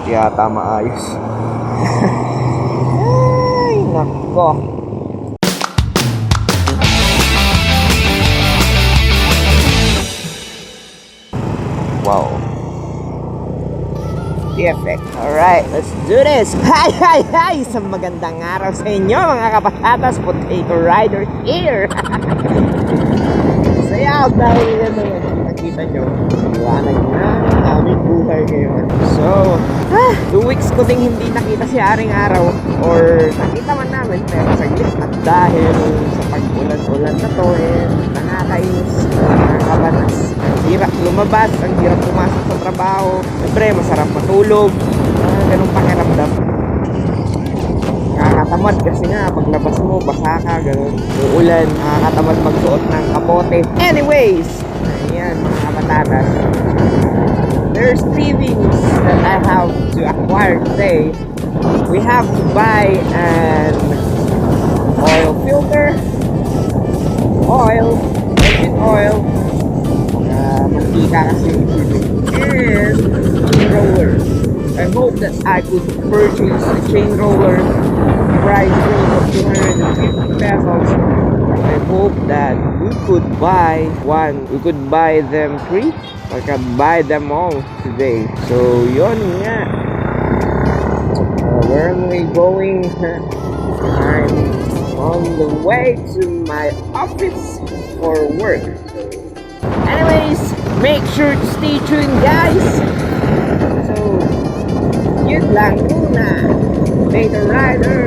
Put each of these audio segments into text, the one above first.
yata maayos. Ay, nako. Wow. Perfect. Alright, let's do this. Hi, hi, hi! Isang magandang araw sa inyo mga kapatatas. Potato Rider here. Saya dahil yan nakita nyo. Iwanag na ang aming buhay ngayon. So, 2 weeks ko ding hindi nakita si Aring Araw. Or nakita man namin pero saglit. At dahil sa pag-ulan-ulan na to, nakakainis, nakakabanas. Ang hirap lumabas, ang hirap pumasok sa trabaho. Siyempre, masarap matulog. Ganun pakiramdam. Nakakatamad kasi nga, paglabas mo, basa ka, ganun. Uulan, nakakatamad magsuot ng kapote. Anyways, ayan mga kapatatas. There's 3 things that I have to acquire today. We have to buy an oil filter, engine oil, mantika kasi and chain roller. I hope that I could purchase a chain roller price range of 250 pesos. I hope that we could buy one. We could buy them 3 or can buy them all today. So yun nga. Where am I going? I'm on the way to my office for work. Anyways, make sure to stay tuned, guys. So, yun lang muna. Potato Rider.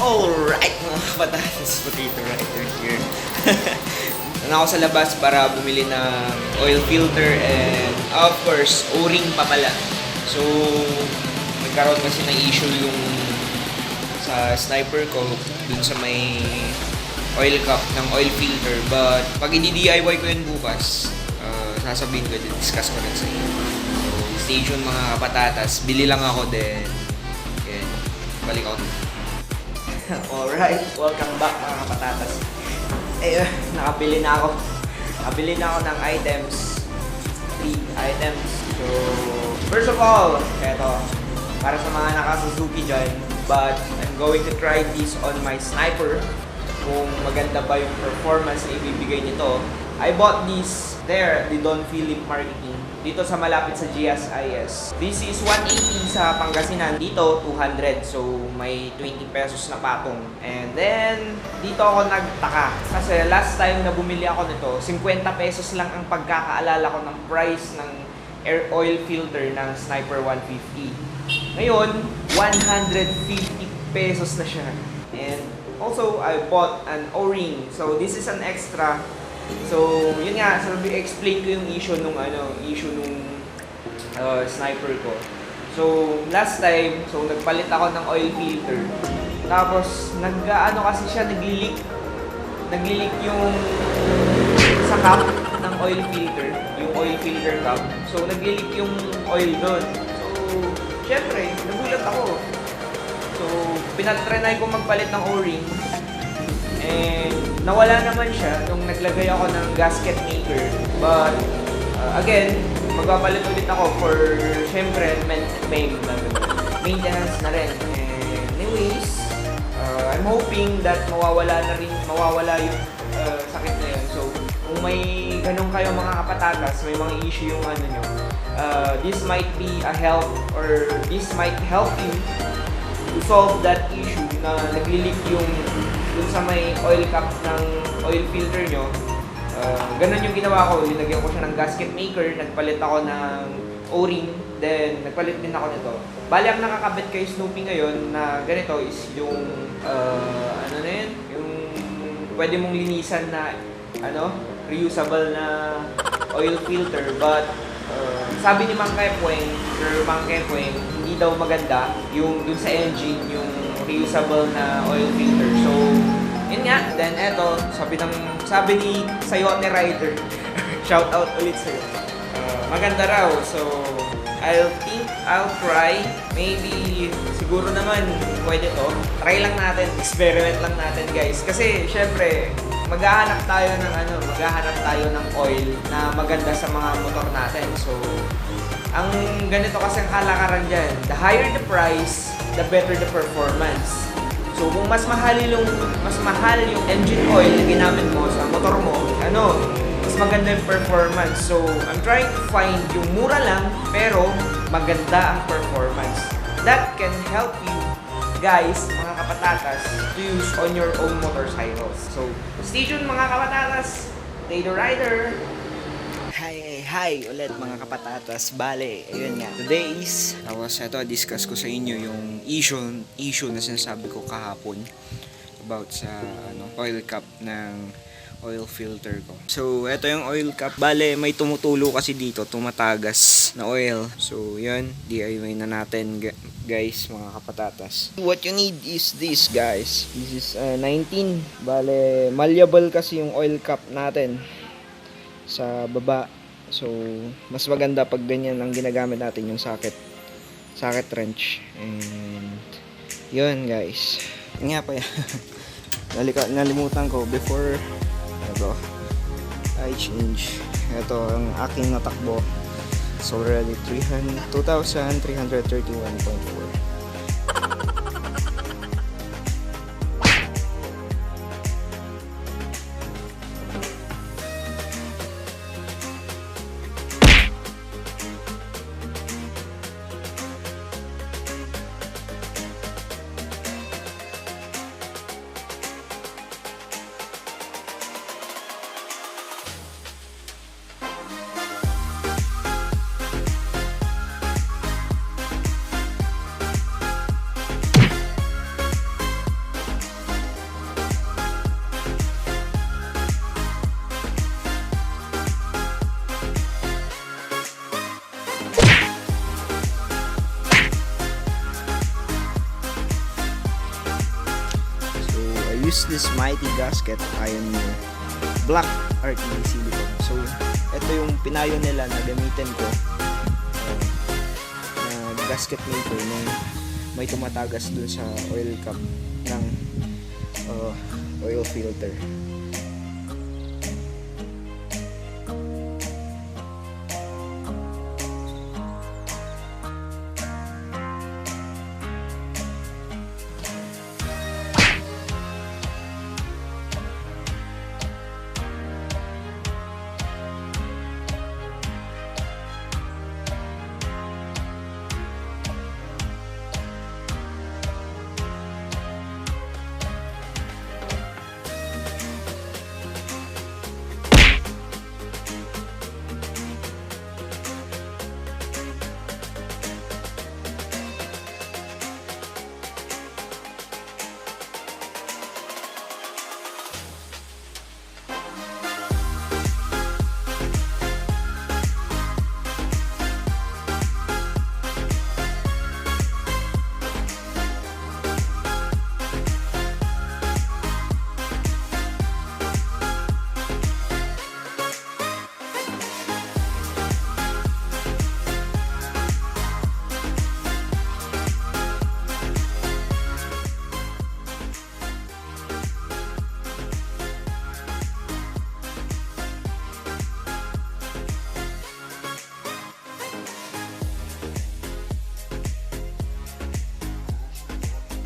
Alright mga kapatatas, Potato Rider here. Nandun ako sa labas para bumili ng oil filter and of course, O-ring pa pala. So, nagkaroon kasi ng issue yung sa sniper ko dun sa may oil cup ng oil filter, but pag i-DIY ko yun bukas, sasabihin ko, discuss ko rin sa inyo. So, stay tuned mga kapatatas, bili lang ako then yan, balik ako. Alright, welcome back mga kapatatas. Nakabili na ako ng items, 3 items. So, first of all, eto, para sa mga naka-Suzuki dyan, but I'm going to try this on my sniper kung maganda ba yung performance na ibibigay nito. I bought this there at the Don Philip Marketing dito sa malapit sa GSIS. This is 180 sa Pangasinan, dito 200, so may 20 pesos na patong. And then dito ako nagtaka kasi last time na bumili ako nito, 50 pesos lang ang pagkakaalala ko ng price ng air oil filter ng Sniper 150. Ngayon 150 pesos na siya. And also, I bought an O-ring. So, this is an extra. So, yun nga, sabi explain ko yung issue nung sniper ko. So, last time, nagpalit ako ng oil filter. Tapos, kasi siya, nag-leak yung sa cap ng oil filter, yung oil filter cap. So, nag-leak yung oil doon. So, syempre, nagulat ako. So, pinag-try ko magpalit ng O-ring and nawala naman siya nung naglagay ako ng gasket maker. But, again, magpapalit ulit ako for, syempre, maintenance na rin. And anyways, I'm hoping that mawawala yung sakit na yun. So, kung may ganun kayo mga kapatatas, may mga issue yung nyo, this might be a help or this might help you to solve that issue na nagli-leak yung dun sa may oil cap ng oil filter nyo. Ganun yung ginawa ko, linagyan ko siya ng gasket maker, nagpalit ako ng O-ring, then nagpalit din ako nito. Bali ang nakakabit kay Snoopy ngayon na ganito is yung yung pwede mong linisan na reusable na oil filter, but sabi ni Mang Kepweng, hindi daw maganda yung dun sa engine, yung reusable na oil filter. So, yun nga. Then, eto, sabi ni Sayote Rider, shout out ulit sa'yo. Maganda raw. So, I'll try. Maybe, siguro naman, pwede to. Try lang natin, experiment lang natin, guys. Kasi, syempre, maghahanap tayo ng oil na maganda sa mga motor natin. So, ang ganito kasi ang kalakaran dyan, the higher the price, the better the performance. So, kung mas mahal yung engine oil na ginamit mo sa motor mo, mas maganda yung performance. So, I'm trying to find yung mura lang, pero maganda ang performance. That can help you guys, mga kapatatas, to use on your own motorcycles. So, stay tuned mga kapatatas. Stay the rider. Hi ulit mga kapatatas. Bale, ayun nga. Today is, discuss ko sa inyo yung issue na sinasabi ko kahapon about sa oil cap ng oil filter ko. So, ito yung oil cap. Bale, may tumutulo kasi dito, tumatagas na oil. So, yun, DIY na natin, guys, mga kapatatas. What you need is this, guys. This is 19. Bale, malleable kasi yung oil cap natin sa baba. So, mas maganda pag ganyan ang ginagamit natin yung socket wrench. And, yun, guys. Nga pa yan. Nalimutan ko before I change. Ito ang aking natakbo. It's already 2,331.4. Use this mighty gasket pioneer black RTD silicone. So, ito yung pinayo nila na gamitin ko na gasket maker nung may tumatagas dun sa oil cap ng oil filter.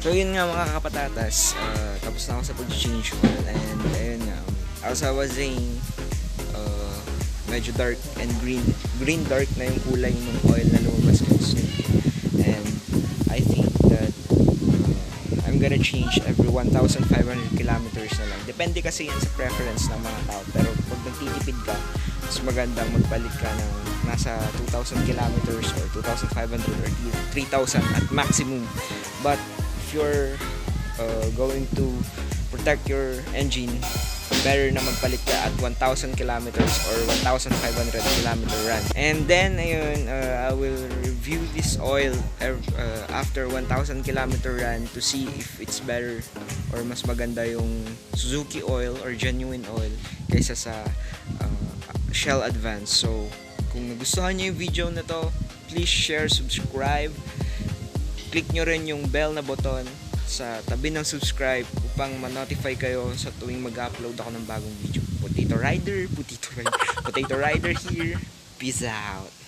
So yun nga mga kapatatas, tapos na ako sa pag-change oil and ayun nga, as I was saying, medyo dark and green dark na yung kulay ng oil na lumabas ko. And I think that I'm gonna change every 1,500 kilometers na lang. Depende kasi yan sa preference ng mga tao, pero pag nagtitipid ka, mas maganda magpalit ka ng nasa 2,000 kilometers or 2,500 or 3,000 at maximum. But if you're going to protect your engine, better na magpalit ka at 1,000 kilometers or 1,500 kilometer run. And then ayun, I will review this oil after 1,000 kilometer run to see if it's better or mas maganda yung Suzuki Oil or genuine oil kaysa sa Shell Advance. So kung nagustuhan niyo yung video na to, please share, subscribe, click nyo rin yung bell na button sa tabi ng subscribe upang ma-notify kayo sa tuwing mag-upload ako ng bagong video. Potato Rider here. Peace out.